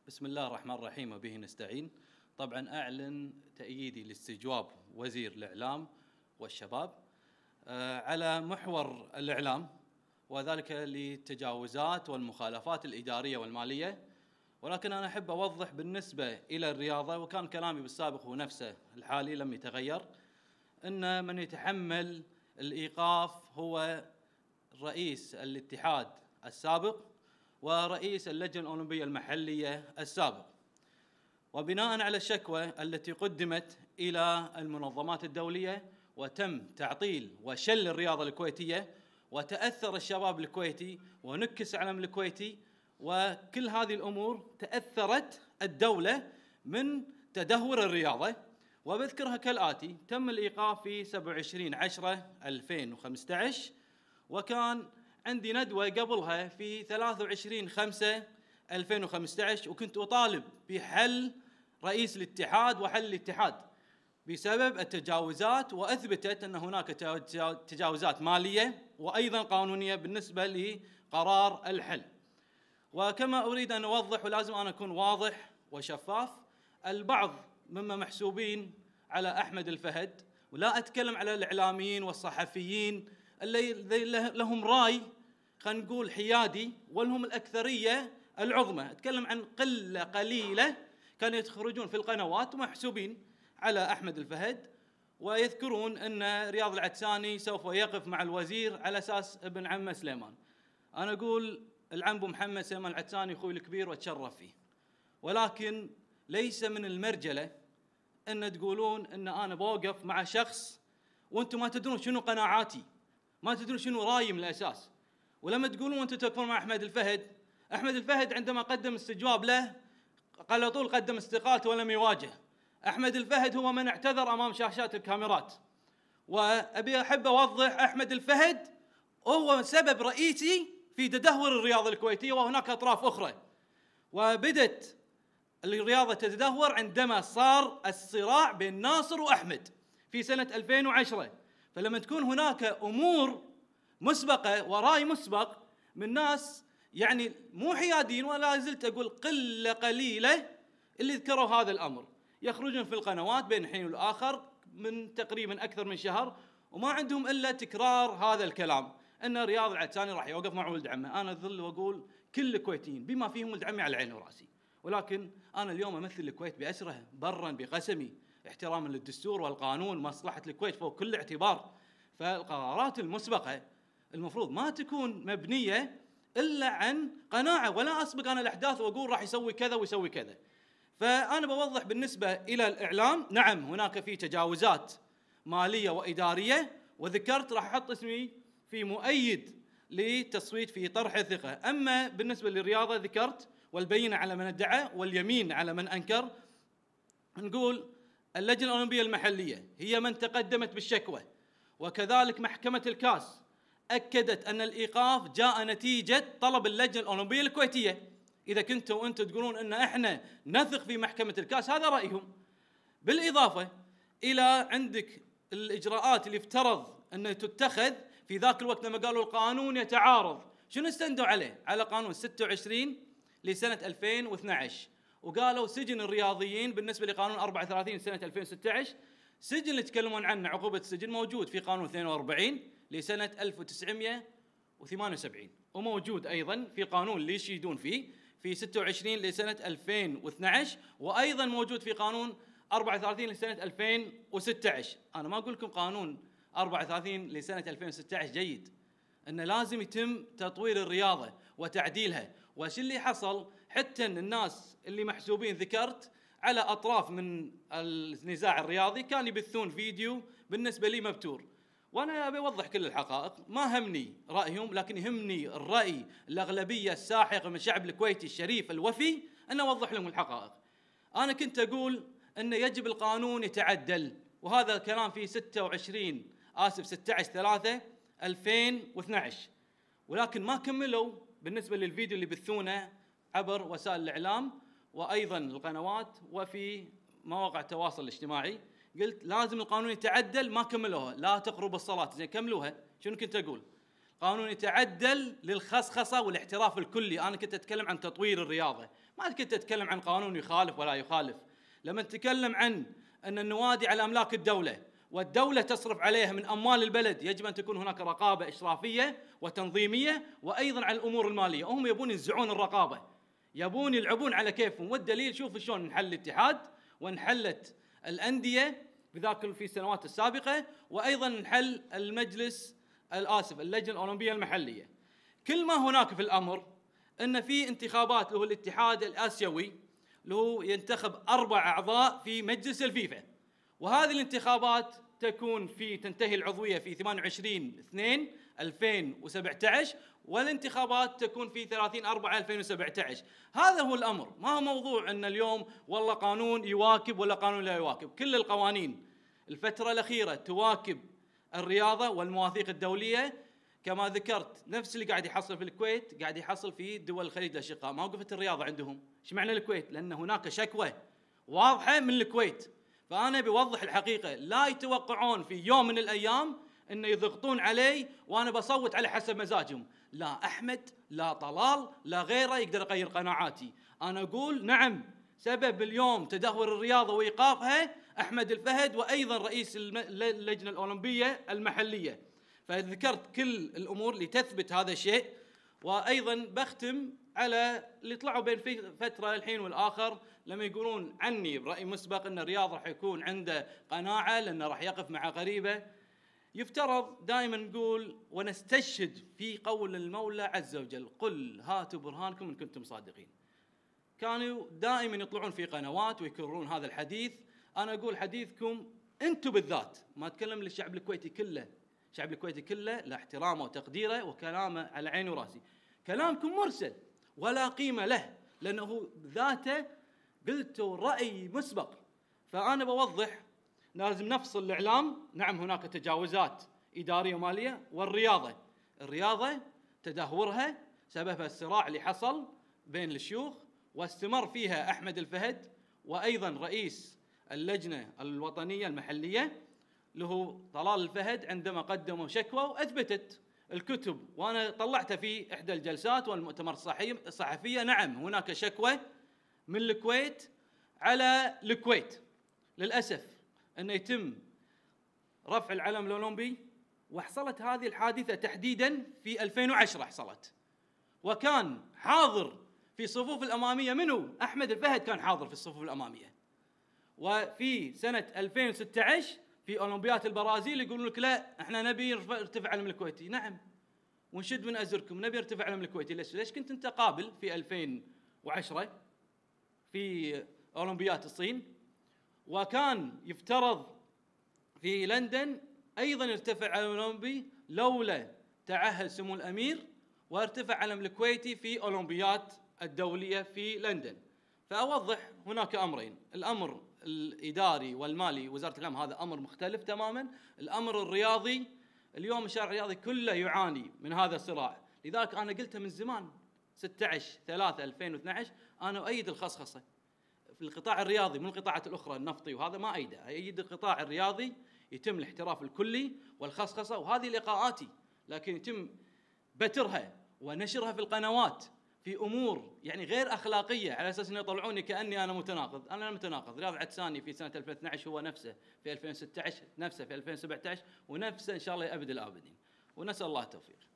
بسم الله الرحمن الرحيم وبه نستعين. طبعا أعلن تأييدي لاستجواب وزير الإعلام والشباب على محور الإعلام، وذلك للتجاوزات والمخالفات الإدارية والمالية. ولكن أنا أحب أوضح بالنسبة إلى الرياضة، وكان كلامي بالسابق هو نفسه الحالي لم يتغير، أن من يتحمل الإيقاف هو رئيس الاتحاد السابق ورئيس اللجنة الأولمبية المحلية السابق. وبناء على الشكوى التي قدمت إلى المنظمات الدولية وتم تعطيل وشل الرياضة الكويتية وتأثر الشباب الكويتي ونكس علم الكويتي، وكل هذه الأمور تأثرت الدولة من تدهور الرياضة. وبذكرها كالآتي: تم الإيقاف في 27/10/2015، وكان عندي ندوة قبلها في 23/5/2015، وكنت أطالب بحل رئيس الاتحاد وحل الاتحاد بسبب التجاوزات، وأثبتت أن هناك تجاوزات مالية وأيضا قانونية بالنسبة لقرار الحل. وكما أريد أن أوضح، ولازم أنا أكون واضح وشفاف، البعض مما محسوبين على أحمد الفهد، ولا أتكلم على الإعلاميين والصحفيين اللي لهم رأي خلينا نقول حيادي ولهم الأكثرية العظمى، أتكلم عن قلة قليلة كانوا يخرجون في القنوات ومحسوبين على أحمد الفهد، ويذكرون أن رياض العتساني سوف يقف مع الوزير على أساس ابن عمه سليمان. أنا أقول العم أبو محمد سليمان العتساني أخوي الكبير وأتشرف فيه، ولكن ليس من المرجلة أن تقولون أن أنا بوقف مع شخص وأنتم ما تدرون شنو قناعاتي، ما تدرون شنو رايي من الأساس. ولما تقولون أنتم توقفون مع أحمد الفهد، أحمد الفهد عندما قدم استجواب له على طول قدم استقالته ولم يواجه. أحمد الفهد هو من اعتذر أمام شاشات الكاميرات. وأبي أحب أوضح، أحمد الفهد هو سبب رئيسي في تدهور الرياضة الكويتية، وهناك أطراف أخرى. وبدت الرياضة تتدهور عندما صار الصراع بين ناصر وأحمد في سنة 2010. فلما تكون هناك أمور مسبقة ورأي مسبق من ناس يعني مو حيادين، ولا زلت أقول قلة قليلة اللي ذكروا هذا الأمر، يخرجون في القنوات بين حين والآخر من تقريبا أكثر من شهر، وما عندهم إلا تكرار هذا الكلام أن رياض العتساني راح يوقف مع ولد عمه. أنا أظل وأقول كل الكويتيين بما فيهم ولد عمي على عيني وراسي، ولكن أنا اليوم أمثل الكويت بأسره برا بقسمي، احتراما للدستور والقانون، مصلحة الكويت فوق كل اعتبار. فالقرارات المسبقة المفروض ما تكون مبنية إلا عن قناعة، ولا أسبق أنا الأحداث وأقول راح يسوي كذا ويسوي كذا. فأنا بوضح بالنسبة إلى الإعلام، نعم هناك في تجاوزات مالية وإدارية، وذكرت راح أحط اسمي في مؤيد لتصويت في طرح الثقة. أما بالنسبة للرياضة ذكرت والبينة على من ادعى واليمين على من أنكر. نقول اللجنة الأولمبية المحلية هي من تقدمت بالشكوى، وكذلك محكمة الكاس أكدت أن الإيقاف جاء نتيجة طلب اللجنة الأولمبية الكويتية. إذا كنتوا أنتم تقولون أن إحنا نثق في محكمة الكاس، هذا رأيهم. بالإضافة إلى عندك الإجراءات اللي افترض أن تتخذ في ذاك الوقت لما قالوا القانون يتعارض، شنو استندوا عليه؟ على قانون 26 لسنة 2012، وقالوا سجن الرياضيين بالنسبة لقانون 34 لسنة 2016. سجن اللي يتكلمون عنه عقوبة السجن موجود في قانون 42 لسنة 1978، وموجود أيضا في قانون اللي يشيدون فيه في 26 لسنة 2012، وأيضا موجود في قانون 34 لسنة 2016. أنا ما أقول لكم قانون 34 لسنة 2016 جيد، أنه لازم يتم تطوير الرياضة وتعديلها. وش اللي حصل؟ حتى الناس اللي محسوبين ذكرت على أطراف من النزاع الرياضي كان يبثون فيديو بالنسبة لي مبتور، وأنا أبي أوضح كل الحقائق. ما همني رأيهم، لكن يهمني الرأي الأغلبية الساحقة من الشعب الكويتي الشريف الوفي أن أوضح لهم الحقائق. أنا كنت أقول أن يجب القانون يتعدل، وهذا الكلام في 16/3/2012، ولكن ما كملوا بالنسبة للفيديو اللي بثونه عبر وسائل الإعلام وأيضا القنوات وفي مواقع التواصل الاجتماعي. قلت لازم القانون يتعدل، ما كملوها. لا تقربوا الصلاة، زين كملوها. شنو كنت أقول؟ قانون يتعدل للخصخصة والاحتراف الكلي. أنا كنت أتكلم عن تطوير الرياضة، ما كنت اتكلم عن قانون يخالف ولا يخالف. لما نتكلم عن ان النوادي على املاك الدوله والدوله تصرف عليها من اموال البلد، يجب ان تكون هناك رقابه اشرافيه وتنظيميه، وايضا على الامور الماليه. هم يبون ينزعون الرقابه، يبون يلعبون على كيفهم، والدليل شوف شلون انحل الاتحاد وانحلت الانديه بذاك في السنوات السابقه، وايضا انحل المجلس اللجنه الاولمبيه المحليه. كل ما هناك في الامر ان في انتخابات اللي هو الاتحاد الاسيوي اللي هو ينتخب 4 اعضاء في مجلس الفيفا، وهذه الانتخابات تنتهي العضويه في 28/2/2017، والانتخابات تكون في 30/4/2017. هذا هو الامر، ما هو موضوع ان اليوم والله قانون يواكب ولا قانون لا يواكب. كل القوانين الفتره الاخيره تواكب الرياضه والمواثيق الدوليه. كما ذكرت نفس اللي قاعد يحصل في الكويت قاعد يحصل في دول الخليج الاشقاء. ما وقفت الرياضه عندهم. ايش معنى الكويت؟ لان هناك شكوى واضحه من الكويت. فانا بوضح الحقيقه، لا يتوقعون في يوم من الايام ان يضغطون علي وانا بصوت على حسب مزاجهم. لا احمد، لا طلال، لا غيره يقدر يغير قناعاتي. انا اقول نعم، سبب اليوم تدهور الرياضه وايقافها احمد الفهد، وايضا رئيس اللجنه الاولمبيه المحليه. فذكرت كل الامور لتثبت هذا الشيء. وايضا بختم على اللي طلعوا بين فتره الحين والاخر لما يقولون عني براي مسبق ان الرياض راح يكون عنده قناعه لانه راح يقف مع غريبه. يفترض دائما نقول ونستشهد في قول المولى عز وجل: قل هاتوا برهانكم ان كنتم صادقين. كانوا دائما يطلعون في قنوات ويكررون هذا الحديث. انا اقول حديثكم انتم بالذات، ما اتكلم للشعب الكويتي كله، الشعب الكويتي كله له احترامه وتقديره وكلامه على عيني وراسي. كلامكم مرسل ولا قيمه له، لانه ذاته قلتوا راي مسبق. فانا بوضح لازم نفصل الاعلام. نعم هناك تجاوزات اداريه وماليه، الرياضه تدهورها سببها الصراع اللي حصل بين الشيوخ واستمر فيها احمد الفهد وايضا رئيس اللجنه الوطنيه المحليه اللي هو طلال الفهد، عندما قدموا شكوى واثبتت الكتب وانا طلعتها في احدى الجلسات والمؤتمر الصحفيه. نعم هناك شكوى من الكويت على الكويت للاسف انه يتم رفع العلم الاولمبي، وحصلت هذه الحادثه تحديدا في 2010 حصلت، وكان حاضر في الصفوف الاماميه منو؟ احمد الفهد كان حاضر في الصفوف الاماميه. وفي سنه 2016 في اولمبياد البرازيل يقولون لك لا احنا نبي يرتفع علم الكويتي. نعم ونشد من ازركم نبي يرتفع علم الكويتي. ليش كنت انت قابل في 2010 في اولمبياد الصين؟ وكان يفترض في لندن ايضا يرتفع علم الاولمبي لولا تعهد سمو الامير وارتفع علم الكويتي في اولمبياد الدوليه في لندن. فاوضح هناك امرين: الامر الاداري والمالي وزاره الاعلام هذا امر مختلف تماما. الامر الرياضي اليوم الشارع الرياضي كله يعاني من هذا الصراع. لذلك انا قلتها من زمان 16/3/2012 انا اؤيد الخصخصه في القطاع الرياضي من القطاعات الاخرى النفطي، وهذا ما ايده، ايد القطاع الرياضي يتم الاحتراف الكلي والخصخصه، وهذه لقاءاتي، لكن يتم بترها ونشرها في القنوات في امور يعني غير اخلاقيه على اساس انه يطلعوني كاني انا متناقض. انا لا متناقض. رياض عدساني في سنه 2012 هو نفسه في 2016، نفسه في 2017، ونفسه ان شاء الله لابد الابدين، ونسال الله التوفيق.